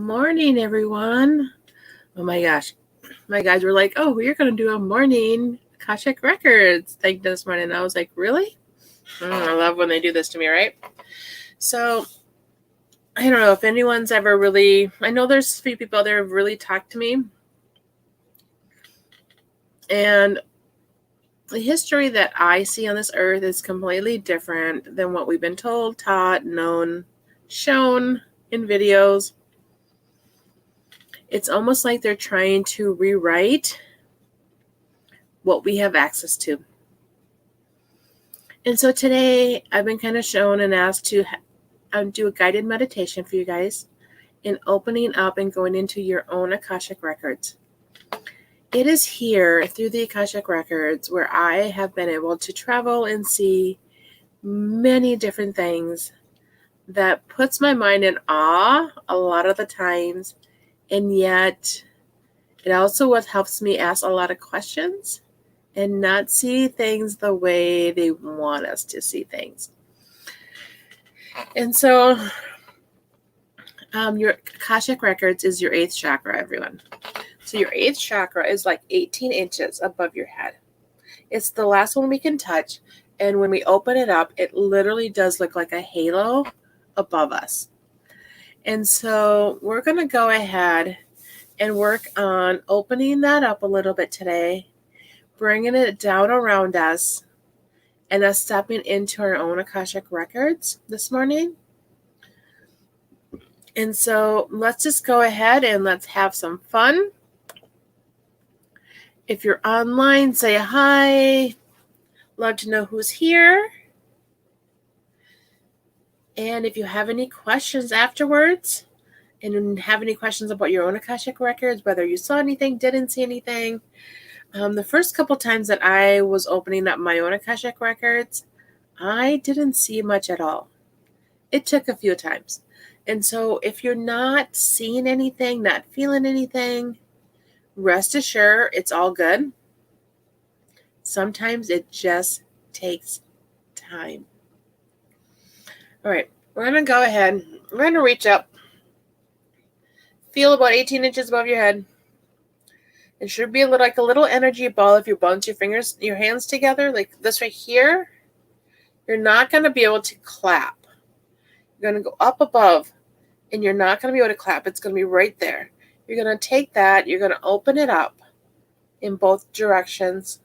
morning, everyone. Oh my gosh. My guys were like, oh, you're going to do a morning Akashic Records thing this morning. And I was like, really? I love when they do this to me, right? So, I don't know if anyone's ever really, I know there's a few people out there who have really talked to me. And the history that I see on this earth is completely different than what we've been told, taught, known, shown in videos. It's almost like they're trying to rewrite what we have access to. And so today I've been kind of shown and asked to do a guided meditation for you guys in opening up and going into your own Akashic Records. It is here through the Akashic Records where I have been able to travel and see many different things that puts my mind in awe a lot of the times, and yet it also what helps me ask a lot of questions and not see things the way they want us to see things. And so your Akashic Records is your 8th chakra, everyone. So your 8th chakra is like 18 inches above your head. It's the last one we can touch. And when we open it up, it literally does look like a halo above us. And so we're going to go ahead and work on opening that up a little bit today, bringing it down around us, and us stepping into our own Akashic Records this morning. And so let's just go ahead and let's have some fun. If you're online, say hi. Love to know who's here. And if you have any questions afterwards and have any questions about your own Akashic Records, whether you saw anything, didn't see anything, the first couple times that I was opening up my own Akashic Records, I didn't see much at all. It took a few times. And so if you're not seeing anything, not feeling anything, rest assured it's all good. Sometimes it just takes time. All right, we're going to go ahead. We're going to reach up. Feel about 18 inches above your head. It should be like a little energy ball if you bounce your hands together, like this right here. You're not going to be able to clap. You're going to go up above, and you're not going to be able to clap. It's going to be right there. You're going to take that. You're going to open it up in both directions,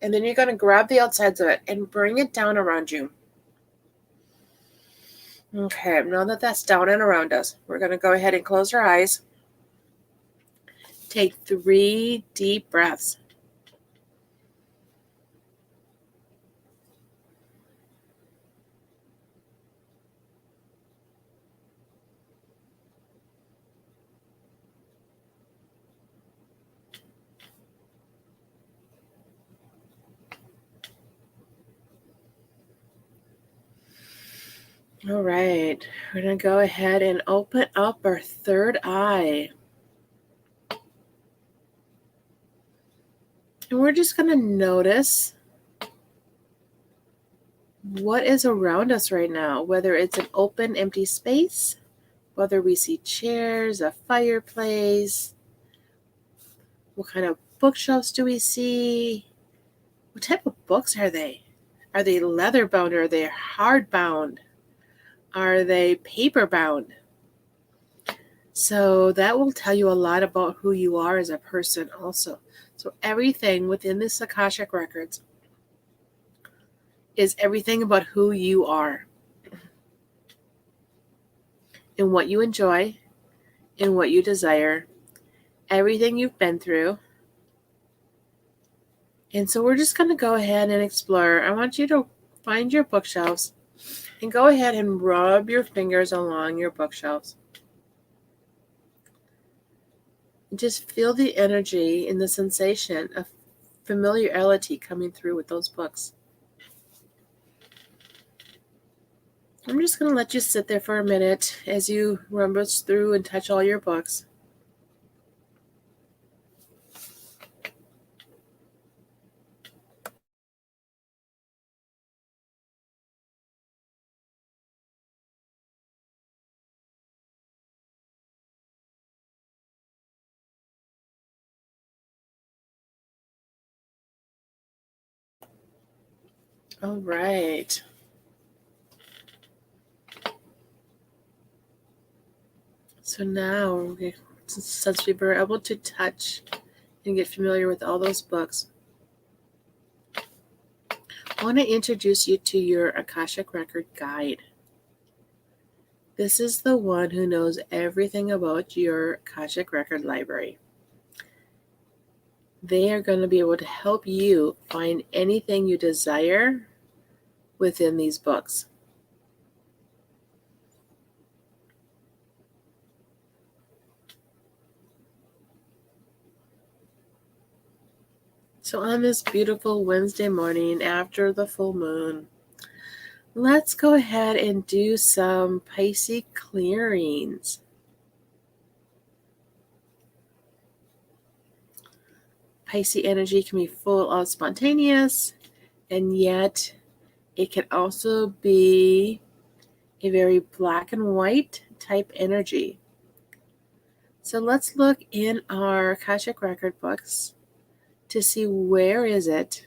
and then you're going to grab the outsides of it and bring it down around you. Okay, now that that's down and around us, we're going to go ahead and close our eyes. Take 3 deep breaths. All right, we're going to go ahead and open up our third eye. And we're just going to notice what is around us right now, whether it's an open, empty space, whether we see chairs, a fireplace, what kind of bookshelves do we see? What type of books are they? Are they leather bound or are they hard bound? Are they paper bound? So that will tell you a lot about who you are as a person also. So everything within this Akashic Records is everything about who you are and what you enjoy and what you desire, everything you've been through. And so we're just going to go ahead and explore. I want you to find your bookshelves and go ahead and rub your fingers along your bookshelves. Just feel the energy and the sensation of familiarity coming through with those books. I'm just going to let you sit there for a minute as you rummage through and touch all your books. All right. So now, since we were able to touch and get familiar with all those books, I want to introduce you to your Akashic Record Guide. This is the one who knows everything about your Akashic Record library. They are going to be able to help you find anything you desire within these books. So on this beautiful Wednesday morning after the full moon, let's go ahead and do some Pisces clearings. Pisces energy can be full of spontaneous, and yet it can also be a very black and white type energy. So let's look in our Akashic Record books to see where is it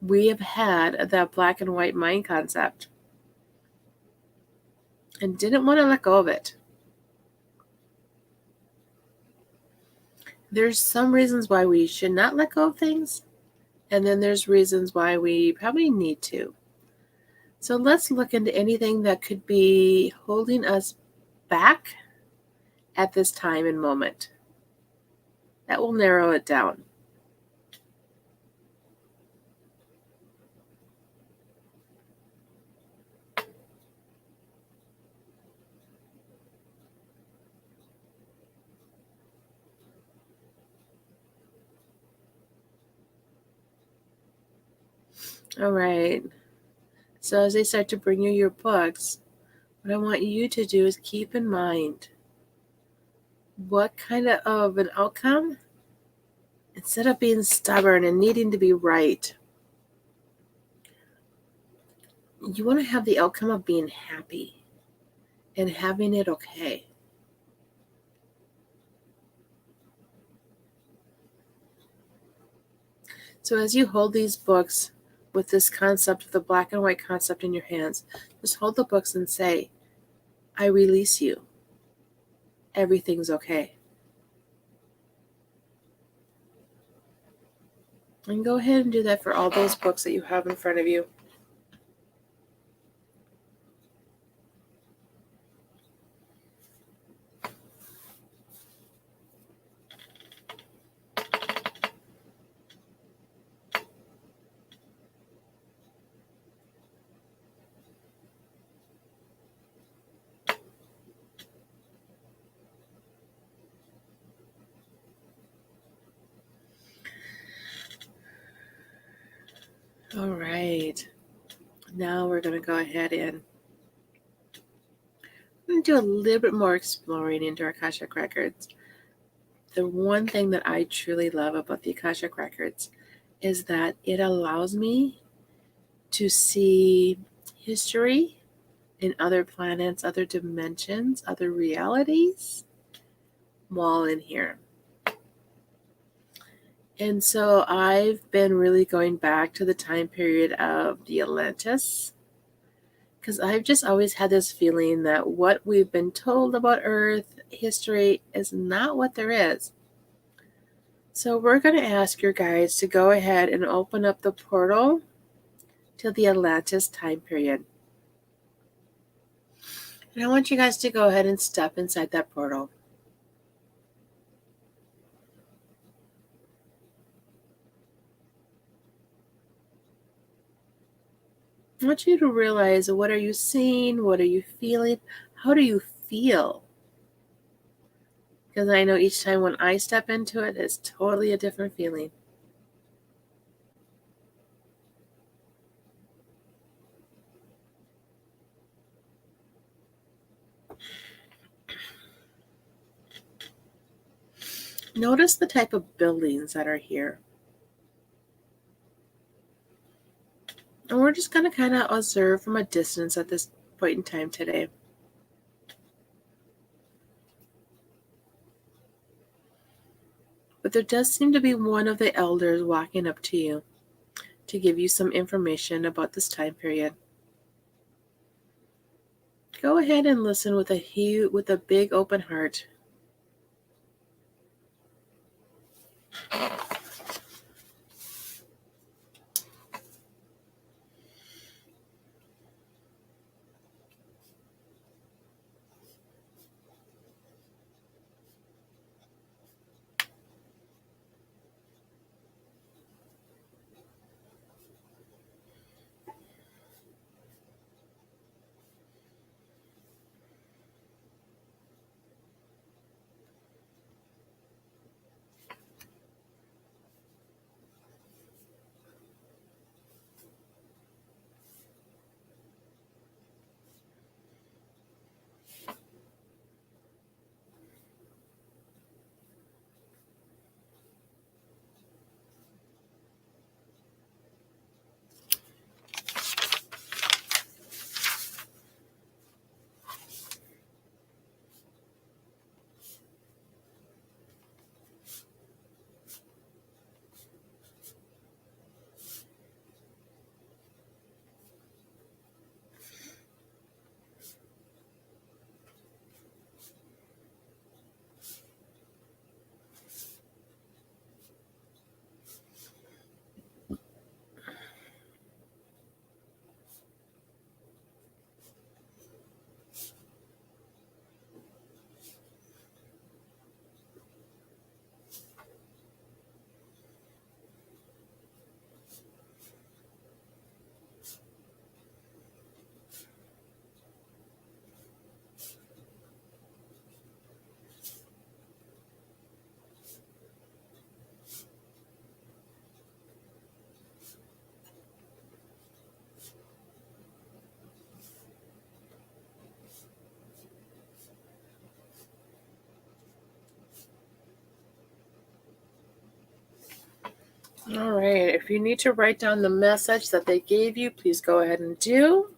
we have had that black and white mind concept and didn't want to let go of it. There's some reasons why we should not let go of things, and then there's reasons why we probably need to. So let's look into anything that could be holding us back at this time and moment. That will narrow it down. All right. So as they start to bring you your books, what I want you to do is keep in mind what kind of an outcome, instead of being stubborn and needing to be right, you want to have the outcome of being happy and having it okay. So as you hold these books with this concept, the black and white concept in your hands, just hold the books and say, I release you. Everything's okay. And go ahead and do that for all those books that you have in front of you. All right. Now we're going to go ahead and do a little bit more exploring into our Akashic Records. The one thing that I truly love about the Akashic Records is that it allows me to see history in other planets, other dimensions, other realities while in here. And so I've been really going back to the time period of the Atlantis, because I've just always had this feeling that what we've been told about Earth history is not what there is. So we're going to ask your guides to go ahead and open up the portal to the Atlantis time period. And I want you guys to go ahead and step inside that portal. I want you to realize, what are you seeing? What are you feeling? How do you feel? Because I know each time when I step into it, it's totally a different feeling. Notice the type of buildings that are here. And we're just going to kind of observe from a distance at this point in time today. But there does seem to be one of the elders walking up to you to give you some information about this time period. Go ahead and listen with a big open heart. All right, if you need to write down the message that they gave you, please go ahead and do.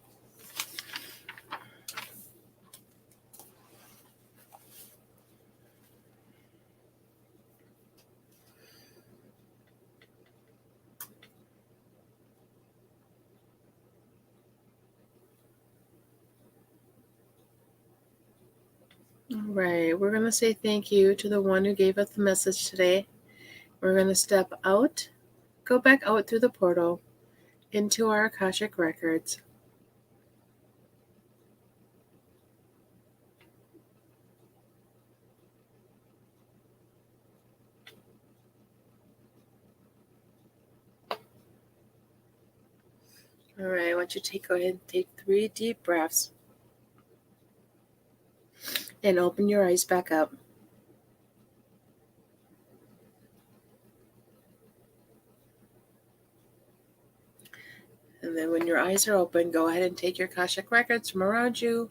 All right, we're going to say thank you to the one who gave us the message today. We're going to step out, go back out through the portal into our Akashic Records. All right, I want you to go ahead and take 3 deep breaths and open your eyes back up. And then when your eyes are open, go ahead and take your Akashic Records from around you,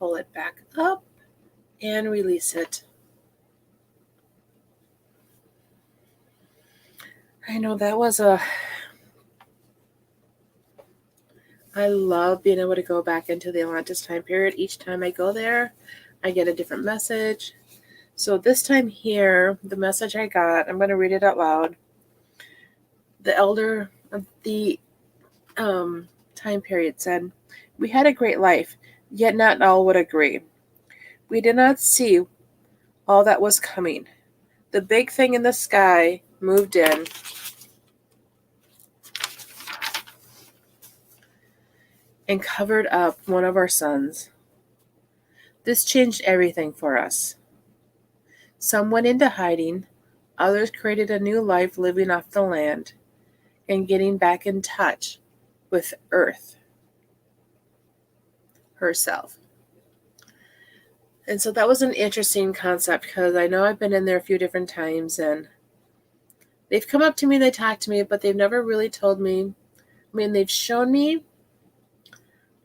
pull it back up, and release it. I know that was I love being able to go back into the Atlantis time period. Each time I go there, I get a different message. So this time here, the message I got, I'm going to read it out loud. The elder of the time period said, "We had a great life, yet not all would agree. We did not see all that was coming. The big thing in the sky moved in and covered up one of our sons. This changed everything for us. Some went into hiding, others created a new life living off the land and getting back in touch with Earth herself." And so that was an interesting concept because I know I've been in there a few different times and they've come up to me, they talk to me, but they've never really told me. I mean, they've shown me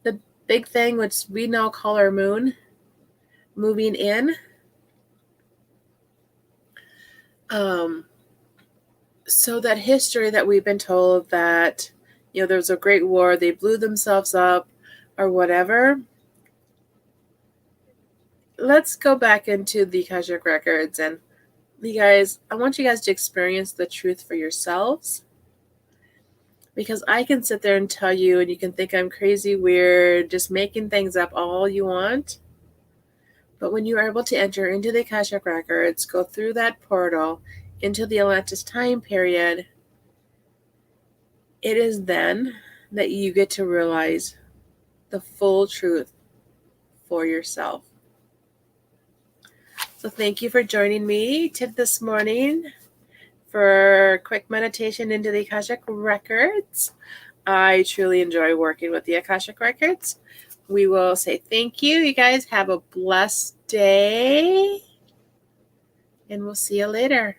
the big thing, which we now call our moon, moving in. So that history that we've been told that, there was a great war, they blew themselves up or whatever. Let's go back into the Akashic Records and I want you guys to experience the truth for yourselves. Because I can sit there and tell you, and you can think I'm crazy, weird, just making things up all you want. But when you are able to enter into the Akashic Records, go through that portal into the Atlantis time period, it is then that you get to realize the full truth for yourself. So thank you for joining me this morning for a quick meditation into the Akashic Records. I truly enjoy working with the Akashic Records. We will say thank you. You guys have a blessed day, and we'll see you later.